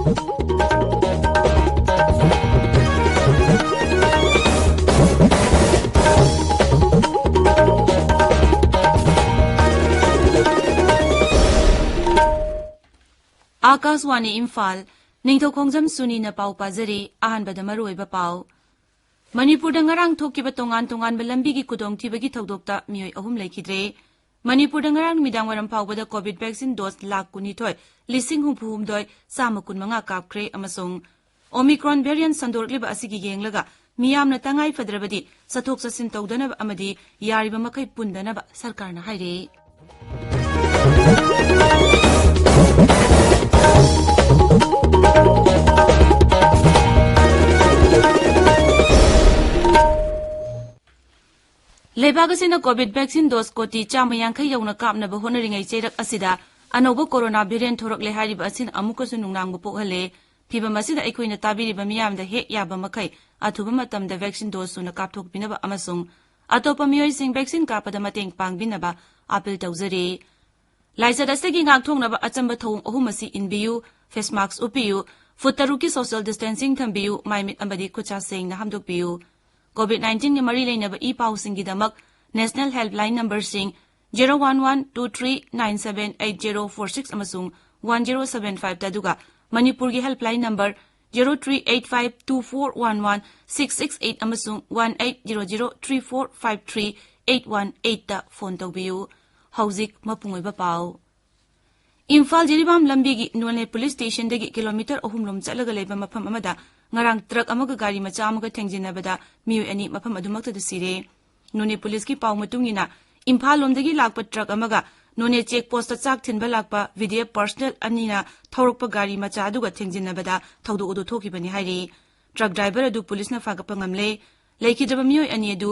आकाशवाणी इम्फाल निंगथौखोंगजम सुनी न पाउ पाजरी अहानबद मरुइबा पाउ मणिपुर नgarang थोकिबा तोंगान तोंगान बलंबी की कुदोंग थिबगी थौदोक्ता मियोय अहुम लेखिद्रे मणिपुर नgarang मिदांग वरम पाउबदा कोविड वैक्सीन डोज लाख कुनिथोय लिसिंग हुफुहुमदोय साम कुनमंगा कापख्रे अमसोंग ओमिक्रॉन वेरिएंट संदोरक्लिबा असिगी येंगलगा मियामना तंगाई फद्रबदी सथोक ससिन तौदनब अमदी यारिबा मखै पुंदनब सरकारना हाइरे लेबागसिना कोविड वैक्सीन डोज कोटी चामा यांखै यौना कापनबा होनरिङै चेरक असिदा अनौबा कोरोना वेरिएंट थोरकले हारिबा असिन अमुकसु नुंगनांगबु पोहले फिबम असिदा अखोइना ताबिरिबा मियामदा हेक याबा मखै अथुबा मतमदा वैक्सीन डोज सुना कापथोकबिनबा अमसुंग अतोपा मियोइसिंग वैक्सीन कापदा मतेंग पांगबिनबा अपील तौजरी लाइसद असगी ngakthoंगनबा अचंबा थौंग अहुम असि इनबियु फेस मास्क उपियु फुट तरुकी सोशल डिस्टेंसिंग थंबियु माइमिट अमदी खुचा सेंगना हमदोकबियु COVID-19 के मरी लेनबा ई पाउसिंग गिदमक नेशनल हेल्पलाइन नंबर सिंग 01123978046 अमसुंग 1075 तदुगा मणिपुर की हेल्पलाइन नंबर 0385241166 अमसुंग 1800345381 ता फोन तौबियु हौजिक मपुंगोइबा पाउ इम्फाल जिरिबाम लंबी की नोने पुलिस स्टेशन दगी किलोमीटर अहुमलोम चलगा लेबा मफम अमदा ngarang truck amaga gari macha amaga thengjinabada miyu ani mafam adumakta da sire none police ki paw matungina imphal lomdagi lakpa truck amaga none check post ta chak thinba lakpa video personal anina thorokpa gari macha aduga thengjinabada thaudu udu thokibani hairi truck driver adu police na fagapa ngamle leikidaba miyu ani adu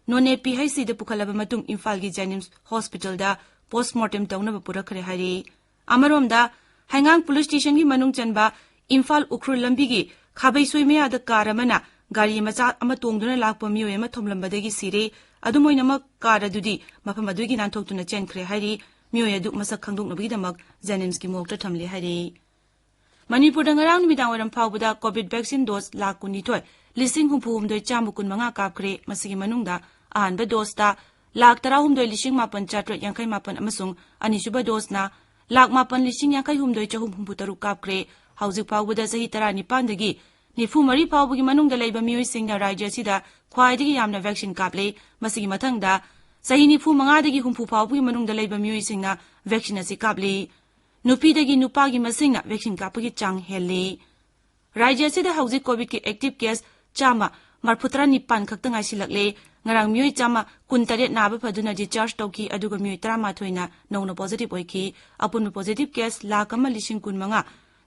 none PHC da pukhalaba matung imphal gi Janims hospital da postmortem tawnaba purakhare hairi amaromda hangang police station gi manung chanba imphal ukhru lambi gi खाबै सोइमया the car अमना गाड़ी मचा अमा तोंगदुना लाकप मियोय अमा थोमलंबदगी सिरे अदुमोइनमक car अदुदी मफम अदुगी नानथोक्तुना चेनख्रे हाइरि मियोय अदु मसक खंगदुकनबगीदमक जेनिम्स की मोक्ता थमले हाइरि मणिपुर नgarang मिदांग वरम फाउबदा कोविड वैक्सीन डोज लाख कुनिथोय लिसिंग हुफुहुमदोय चामुकुन मंगा कापख्रे मसिगी मनुंगदा अहानबा डोजता लाख 13 लिसिंग मापन चाट्र यांखै मापन अमसुंग अनिसुबा डोजना लाख मापन लिसिंग यांखै हुमदोय चहुम हुमपु तरुक कापख्रे हौजिक फाउबदा सही 19 दगी निफु मरी फाउबगी मनुंगदा लेबा मियोइसिंगना राज्य सिदा ख्वाइदगी यामना वैक्सीन कापले मसिगी मथंगदा सही निफु मंगा दगी हुमफु फाउबगी मनुंगदा लेबा मियोइसिंगना वैक्सीन असि कापले नुपीदगी नुपागी मसिंगना वैक्सीन कापगी चांग हेले राज्य सिदा हौजिक कोविड की active case Chama मरफुत्रा निपान खक्तंग आइसिलकले ngarang mioi chama 19 नाबा फदुना डिस्चार्ज तौकी अदुगा मिoi 13 ना नौना पॉजिटिव ओइकी अपुन पॉजिटिव केस लाख अमा लिसिंग कुन मंगा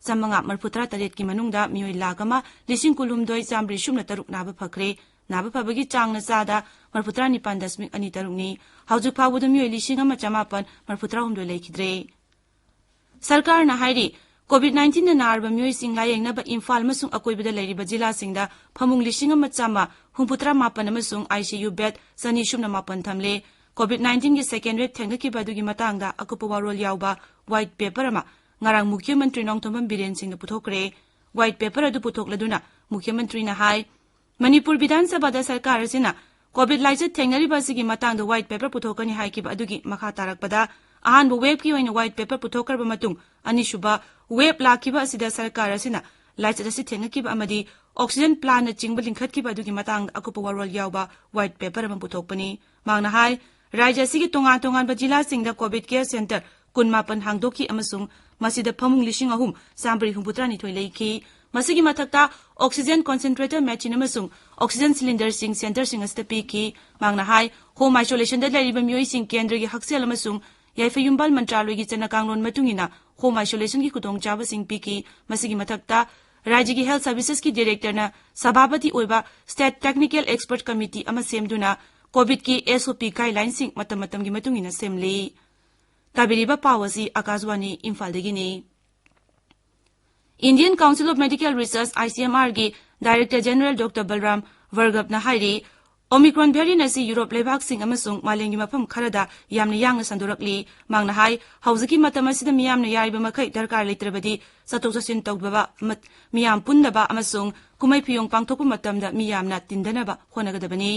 समंगा मरफुत्रा तरेट की मनुंगदा मियोय लाख अमा लिसिंग कुलुमदोय चामब्री शुमना तरुक नाबा फखरे नाबा फबगी चांगना चादा मरफुत्रा 9.2 नि हौजु फावुदा मियोय लिसिंग अमा चमापन मरफुत्रा हुमदोय लेखिद्रे सरकार ना हाइरि COVID-19 ना नारबा मियोय सिंग लायेंगनाबा इम्फाल मसुंग अकोइबदा लेरिबा जिला सिंगदा फमुंग लिसिंग अमा चामा हुमपुत्रा मापन अमसुंग ICU बेड सनी शुमना मापन थमले COVID-19 की सेकेंड वेव थेंगकिबा दुगी मतंगदा अकुपा वारोल यावबा व्हाइट पेपर अमा ngarang मुख्यमंत्री नोंगथोंबम बिरेन सिंह पुथोकरे व्हाइट पेपर अदु पुथोकलदुना मुख्यमंत्री ना हाई मणिपुर विधानसभा दा सरकार असिना कोविड लाइसे थेंगरिबा सिगी मतंग दा व्हाइट पेपर पुथोकनी हाइकिबा अदुगी मखा तारकपदा अहान बो वेब की ओइन व्हाइट पेपर पुथोकरबा मतुंग अनिसुबा वेब लाखिबा असिदा सरकार असिना लाइसे दसि थेंगकिबा अमदी ऑक्सीजन प्लान चिंगबा लिंखतकिबा अदुगी मतंग अकुपा वारोल यावबा व्हाइट पेपर अमा पुथोकपनी मांगना हाई राज्य सिगी तोंगान तोंगान जिला सिंगदा कोविड केयर सेंटर 19 हांगदोकी अमसुंग मसिदा फमुंग लिसिंग अहुम सामब्री हुंपुत्रा निथोय लेखि मसिगी मथक्ता ऑक्सीजन कंसंट्रेटर मैचिन अमसुंग ऑक्सीजन सिलिंडर सिंग सेंटर सिंग अस्ते पीकी मांगना हाई होम आइसोलेशन दा लेरिबा मियोय सिंग केंद्र की हक्सेल अमसुंग याइफयुंबाल मंत्रालय की चनकांगलोन मतुंगिना होम आइसोलेशन की खुदोंग चाबा सिंग पीकी मसिगी मथक्ता राज्य की हेल्थ सर्विसेज की डायरेक्टर ना सभापति ओइबा स्टेट टेक्निकल एक्सपर्ट कमिटी अमा सेमदुना कोविड की SOP गाइडलाइन सिंग मतम मतम की मतुंगिना सेमली ताबिरिबा पावसी आकाशवाणी इम्फाल दगिनी Indian council of medical research ICMR की director general doctor Balram Bhargava ना हाइरी Omicron variant asi Europe lebak sing amasung malengi mafam kharada yamna yang sandurakli mangna hai hauziki matam asida miyamna yariba makai darkar leitrabadi satok sasin tawbaba miyam pundaba amasung kumai phiyong pangthokpa matamda miyamna tindanaba honagadabani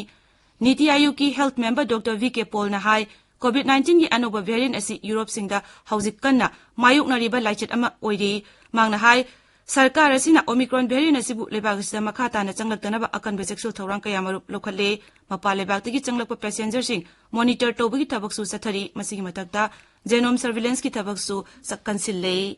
Niti Ayog ki health member Dr. V.K. Paul na hai COVID-19 ki anoba variant asi Europe singda hauzik kanna mayuk na riba laichet ama oiri mangna hai Sarkar asina Omicron variant asibu lebak sida makata na changlaktanaba akan sexual thawrang kaya marup lokhalle mapa lebak tagi changlakpa passenger sing monitor tobagi tabaksu sathari masigi matakta genome surveillance ki tabaksu sakkansille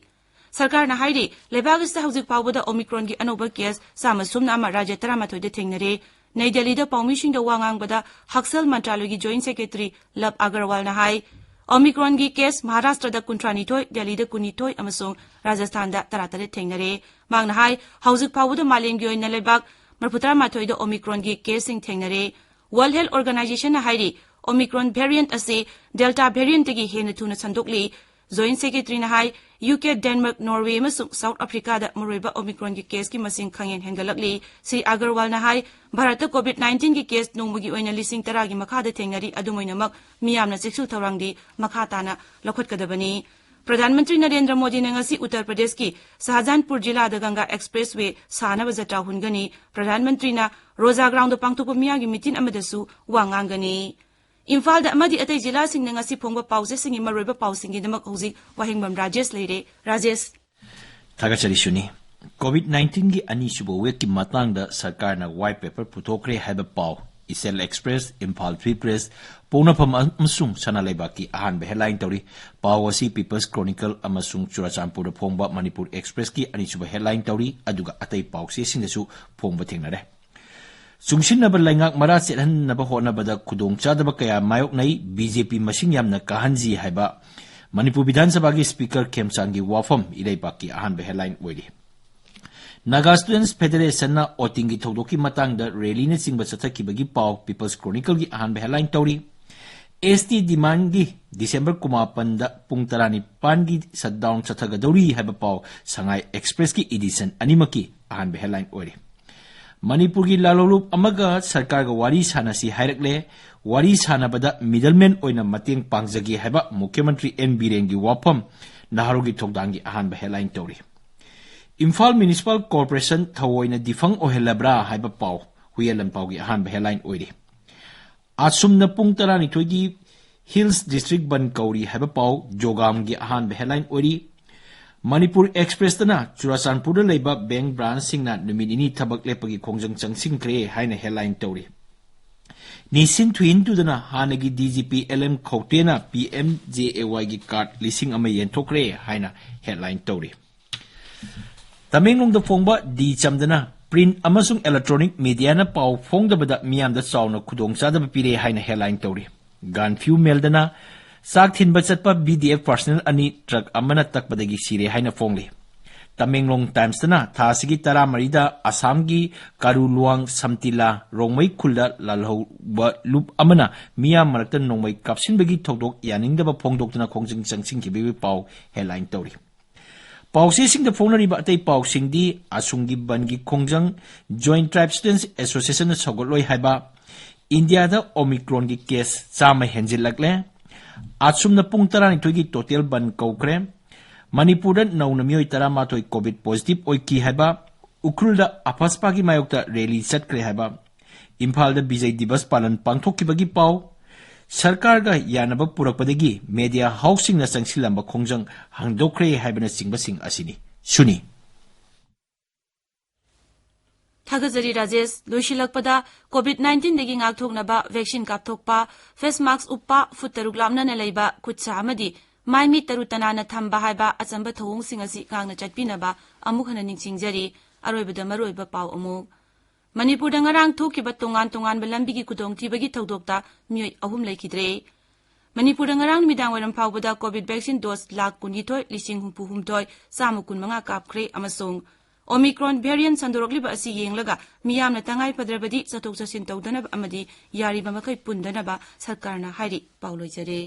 Sarkar na hairi lebak sida haujik pawbada Omicron ki anoba case sama sumna ama rajya 13 de thengnare Nai Delhi da permission da wangang bada Haksal Mantralaya ki Joint Secretary Love Agarwal na hai Omicron gi case Maharashtra da kuntrani toy Delhi da kuni toy amasung Rajasthan da taratare thengnare mangna hai haujik pawuda malem gi oina lebak marputra mathoi da Omicron gi case sing thengnare World Health Organization na hairi Omicron variant ase Delta variant gi hena thuna sandokli Joint Secretary na hai UK Denmark Norway amasung South Africa da muroiba Omicron gi case ki masing khangen hengalakli Sri Agarwal na hai Bharat COVID-19 ki case nongmagi oina lising tara gi makha da thengnari adumoinamak miyamna sexual thawrangdi makha tana lokhatkadabani Pradhan Mantri Narendra Modi ne ngasi Uttar Pradesh ki Shahjahanpur jila da Ganga Expressway sanaba jatra hungani Pradhan Mantri na Roza Ground da pangthokpa miyagi mitin amadasu wangangani Imphal da amadi atai jila sing ne ngasi phongba pause singi maroiba pausing gi damak hojik Wahengbam Rajesh leire Rajesh Thagachari Suni COVID-19 की अनीसुबो वेक की मतंग दा सरकार ना white paper पुथोखरे हैब पाव इसेल express Imphal free press पोनाफम अमसुंग सनालेबा की आहान बे headline तौरी पाव असी peoples Chronicle अमसुंग चुराचांपुर फोंबा Manipur express की अनीसुबो हेडलाइन तौरी अदुगा अतै पावसे सिंगसु फोंबा थेंगनरे सुंगसिनब लाइंगाक मरा सेहनब होनबदा खुदोंचादब कया मायोकनै बीजेपी मसिंग यामना काहनजी हैबा मणिपुर विधानसभा की स्पीकर खेमचांगी वाफम इदैपा की आहान बे headline ओइरी Naga Students Federation na oting gi thodoki matang da rally ne singba chathakibagi paw People's Chronicle gi ahan headline tauri ST demand gi December 9 da pung 19 gi shutdown chathagadori haba paw Sangai Express ki edition animaki ahan headline ori Manipur gi lalolup amaga sarkar ga wari sanasi hairakle wari sanabada middleman oina mateng pangjagi haba Mukhyamantri N Biren gi wapam naharu gi thokdangi ahan headline tauri Imphal Municipal Corporation Thawoina Difang Ohelabra Haiba Pau Huyelan Pau gi ahan headline oiri Asumna pung 12 gi Hills District Ban Kauri Haiba Pau Jogam gi ahan headline oiri Manipur Express tana Churachandpur leiba bank branch singna numidini thabak lepagi khongjang changsing kre haina headline tauri Nisin twin to dana hanagi DGP LM Khotena PMJAY gi card lising ama yenthokre haina headline tauri Tamenglong da phongba di chamdana print amasung electronic media na paw phongdabada miyam da chawna khudongcha da pire haina headline tauri gan few meldana sak thinba chatpa BDF personnel ani truck amana takpadagi sire haina phongli Tamenglong Times na thasigi tara marida Assam gi Karuluang Samtila Rongmai khulda lalho ba loop amana miyam marakta nongmai kapsin bagi thodok yaningdaba phongdoktana khongjing changsing ki bebi paw headline tauri Pausi sing the phone riba tay pausing di asungi bangi kongjang Joint Tribe Students Association na sogoloi haiba India da Omicron gi case chama henjil lakle atsum na pung 12 gi total ban kaukre Manipur da nauna mioi tarama toy COVID positive oi ki haiba ukrul da apaspa gi mayokta rally set kre haiba Imphal da Bijay Divas palan pangthokki bagi pau Sarkar ga yanaba purakpadagi media housing na sangsilamba khongjang hangdokre haibana singbasing asini Suni Thagazari Rajesh loishilakpada COVID-19 degi ngakthoknaba vaccine kapthokpa face mask uppa futaruk lamna na leiba khutsa amadi maimi tarutana na thamba haiba achamba thawung singasi ngangna chatpinaba amukhana ningsingjari aroibada maroiba paw amuk Manipur dangarang thokiba tongan balambi gi kudong tibagi thodokta mioi ahum laikidre Manipur dangarang midang waram phawbada COVID vaccine dose lakh kungi thoi lising humpu humthoi samukun manga kapkhre amasung Omicron variant sandorokliba asi yenglaga miyamna tangai padrabadi chatok chasin tawdana amadi yariba makai pundanaba sarkarna hairi pauloi jare